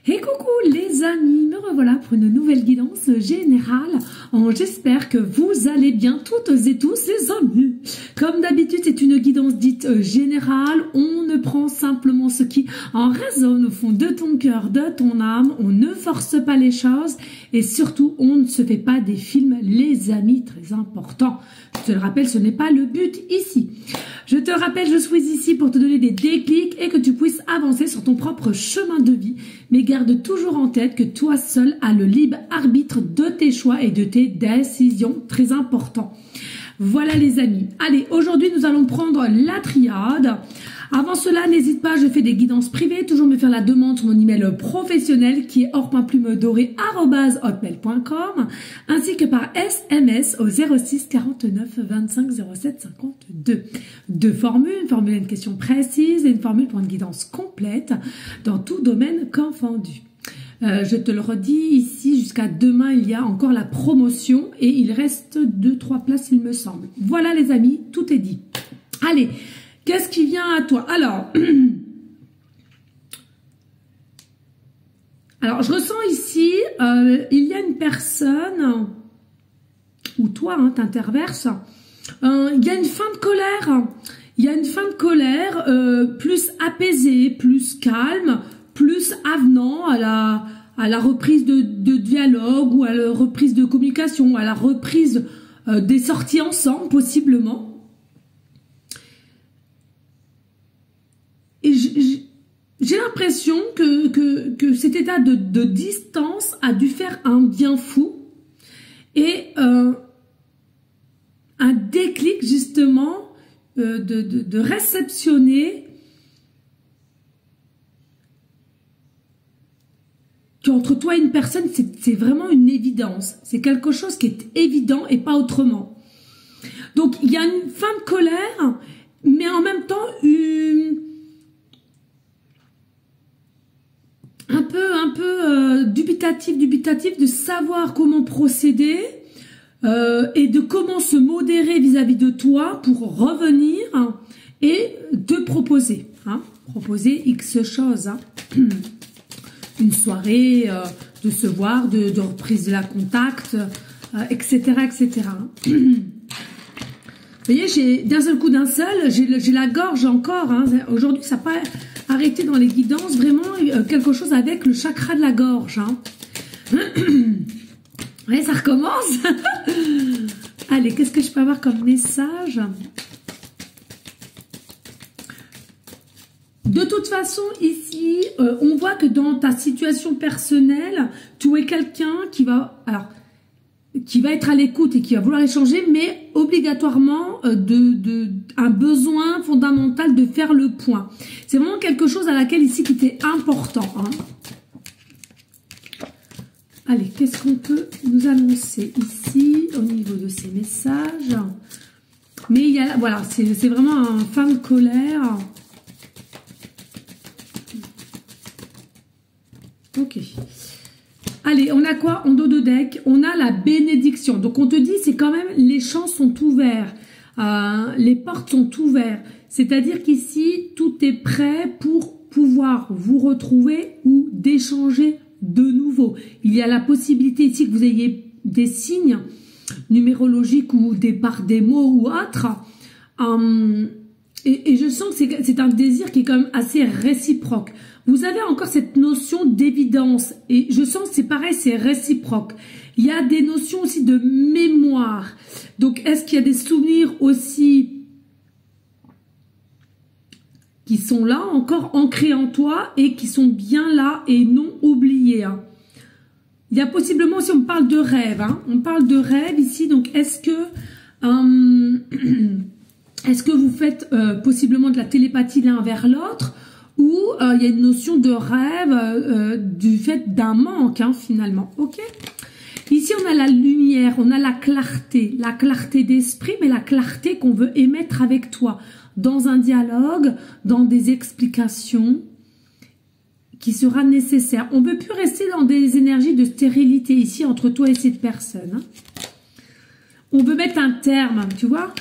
Et coucou les amis, me revoilà pour une nouvelle guidance générale. J'espère que vous allez bien toutes et tous les amis. Comme d'habitude, c'est une guidance dite générale. On ne prend simplement ce qui en résonne au fond de ton cœur, de ton âme. On ne force pas les choses et surtout, on ne se fait pas des films, les amis, très important. Je te le rappelle, ce n'est pas le but ici. Je te rappelle, je suis ici pour te donner des déclics et que tu puisses avancer sur ton propre chemin de vie. Mais garde toujours en tête que toi seul as le libre arbitre de tes choix et de tes décisions. Très important. Voilà les amis. Allez, aujourd'hui nous allons prendre la triade. Avant cela, n'hésite pas, je fais des guidances privées. Toujours me faire la demande sur mon email professionnel qui est or.plumedoré@hotmail.com ainsi que par SMS au 06 49 25 07 52. Deux formules, une formule à une question précise et une formule pour une guidance complète dans tout domaine confondu. Je te le redis ici, jusqu'à demain, il y a encore la promotion et il reste 2-3 places, il me semble. Voilà les amis, tout est dit. Allez, qu'est-ce qui vient à toi? Alors, je ressens ici, il y a une personne, ou toi, hein, t'interverses, il y a une fin de colère. Il y a une fin de colère plus apaisée, plus calme, plus avenant à la reprise de dialogue ou à la reprise de communication, à la reprise des sorties ensemble possiblement. Et j'ai l'impression que cet état de distance a dû faire un bien fou et un déclic justement de réceptionner qu'entre toi et une personne, c'est vraiment une évidence. C'est quelque chose qui est évident et pas autrement. Donc, il y a une fin de colère, mais en même temps, un peu dubitatif de savoir comment procéder et de comment se modérer vis-à-vis de toi pour revenir et te proposer. Proposer X choses. Une soirée, de se voir, de reprise de la contact, etc. etc. Vous voyez, d'un seul coup j'ai la gorge encore. Aujourd'hui, ça n'a pas arrêté dans les guidances. Vraiment, quelque chose avec le chakra de la gorge. Ouais, ça recommence. Allez, qu'est-ce que je peux avoir comme message? De toute façon, ici, on voit que dans ta situation personnelle, tu es quelqu'un qui va être à l'écoute et qui va vouloir échanger, mais obligatoirement un besoin fondamental de faire le point. C'est vraiment quelque chose à laquelle ici qui était important. Allez, qu'est-ce qu'on peut nous annoncer ici au niveau de ces messages? Mais il y a, voilà, c'est vraiment un fin de colère. Ok. Allez, on a quoi en dos de deck? On a la bénédiction. Donc, on te dit, c'est quand même, les champs sont ouverts. Les portes sont ouvertes. C'est-à-dire qu'ici, tout est prêt pour pouvoir vous retrouver ou d'échanger de nouveau. Il y a la possibilité ici que vous ayez des signes numérologiques ou par des mots ou autres. Et je sens que c'est un désir qui est quand même assez réciproque. Vous avez encore cette notion d'évidence et je sens que c'est pareil, c'est réciproque. Il y a des notions aussi de mémoire. Donc, est-ce qu'il y a des souvenirs aussi qui sont là, encore ancrés en toi et qui sont bien là et non oubliés? Il y a possiblement aussi, on parle de rêve. On parle de rêve ici. Donc, est-ce que vous faites possiblement de la télépathie l'un vers l'autre? Ou il y a une notion de rêve du fait d'un manque, finalement. Ok. Ici, on a la lumière, on a la clarté d'esprit, mais la clarté qu'on veut émettre avec toi dans un dialogue, dans des explications qui sera nécessaire. On ne peut plus rester dans des énergies de stérilité ici entre toi et cette personne. On veut mettre un terme, tu vois.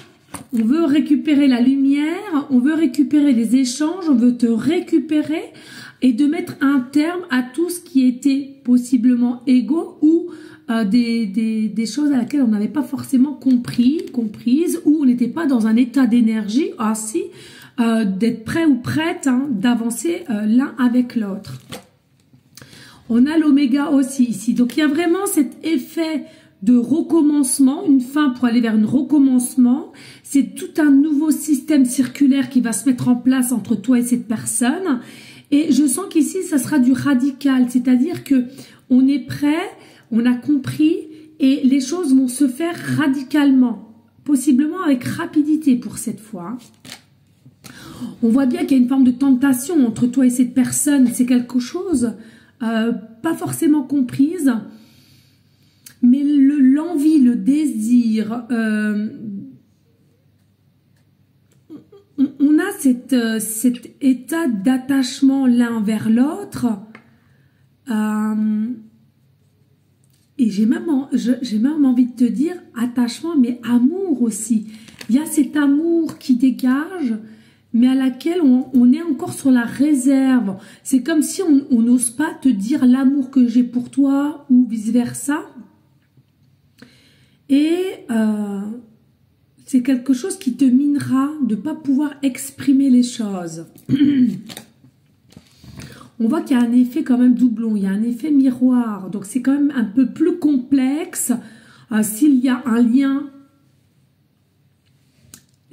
On veut récupérer la lumière, on veut récupérer les échanges, on veut te récupérer et de mettre un terme à tout ce qui possiblement égaux ou des choses à laquelle on n'avait pas forcément comprises, ou on n'était pas dans un état d'énergie aussi d'être prêt ou prête d'avancer l'un avec l'autre. On a l'oméga aussi ici. Donc, il y a vraiment cet effet de recommencement, une fin pour aller vers un recommencement. C'est tout un nouveau système circulaire qui va se mettre en place entre toi et cette personne. Et je sens qu'ici, ça sera du radical. C'est-à-dire que on est prêt, on a compris et les choses vont se faire radicalement. Possiblement avec rapidité pour cette fois. On voit bien qu'il y a une forme de tentation entre toi et cette personne. C'est quelque chose pas forcément comprise, mais l'envie, le désir, on a cet état d'attachement l'un vers l'autre, et j'ai même envie de te dire attachement, mais amour aussi. Il y a cet amour qui dégage, mais à laquelle on est encore sur la réserve. C'est comme si on n'ose pas te dire l'amour que j'ai pour toi ou vice-versa. Et c'est quelque chose qui te minera de ne pas pouvoir exprimer les choses. On voit qu'il y a un effet quand même doublon, il y a un effet miroir. Donc c'est quand même un peu plus complexe s'il y a un lien.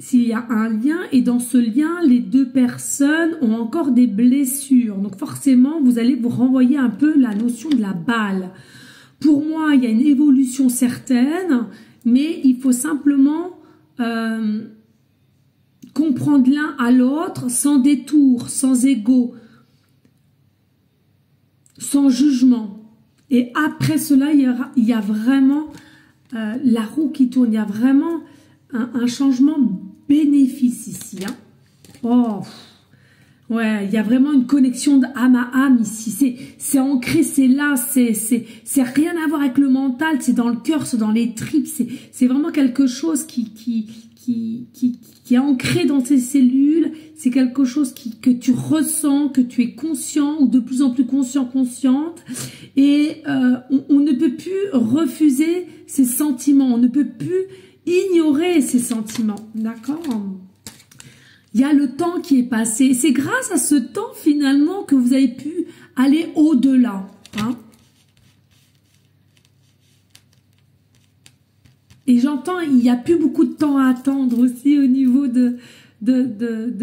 S'il y a un lien et dans ce lien, les deux personnes ont encore des blessures. Donc forcément, vous allez vous renvoyer un peu la notion de la balle. Pour moi, il y a une évolution certaine, mais il faut simplement comprendre l'un à l'autre sans détour, sans ego, sans jugement. Et après cela, il y a vraiment la roue qui tourne. Il y a vraiment un changement bénéfice ici. Oh, ouais, il y a vraiment une connexion d'âme à âme ici. C'est ancré, c'est là, c'est rien à voir avec le mental, c'est dans le cœur, c'est dans les tripes. C'est vraiment quelque chose qui est ancré dans tes cellules. C'est quelque chose que tu ressens, que tu es conscient ou de plus en plus consciente. Et on ne peut plus refuser ces sentiments. On ne peut plus ignorer ces sentiments, d'accord? Il y a le temps qui est passé. C'est grâce à ce temps, finalement, que vous avez pu aller au-delà. Et j'entends, il n'y a plus beaucoup de temps à attendre aussi au niveau de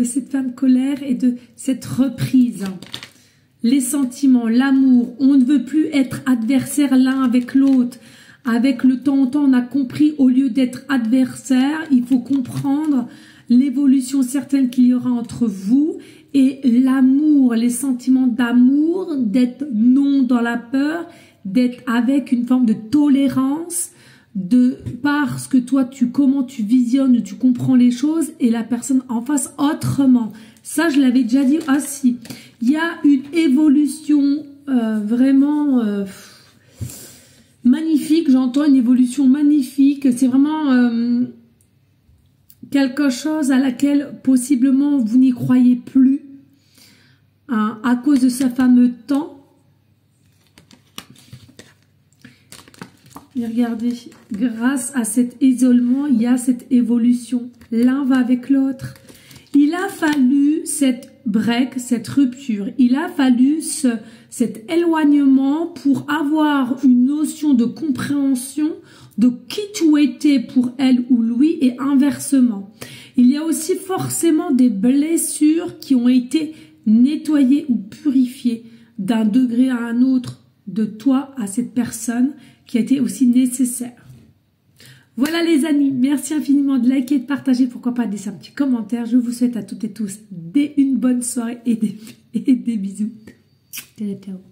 cette fin de colère et de cette reprise. Les sentiments, l'amour, on ne veut plus être adversaires l'un avec l'autre. Avec le temps, on a compris, au lieu d'être adversaire, il faut comprendre l'évolution certaine qu'il y aura entre vous et l'amour, les sentiments d'amour, d'être non dans la peur, d'être avec une forme de tolérance, parce que toi, comment tu visionnes, tu comprends les choses et la personne en face autrement. Ça, je l'avais déjà dit aussi. Il y a une évolution vraiment... magnifique, j'entends une évolution magnifique, c'est vraiment quelque chose à laquelle possiblement vous n'y croyez plus à cause de ce fameux temps. Et regardez, grâce à cet isolement, il y a cette évolution. L'un va avec l'autre. Il a fallu cette break, cette rupture. Il a fallu cet éloignement pour avoir une notion de compréhension de qui tu étais pour elle ou lui et inversement. Il y a aussi forcément des blessures qui ont été nettoyées ou purifiées d'un degré à un autre de toi à cette personne qui a été aussi nécessaire. Voilà les amis, merci infiniment de liker, de partager, pourquoi pas de laisser un petit commentaire. Je vous souhaite à toutes et tous une bonne soirée et des bisous. Ciao, ciao.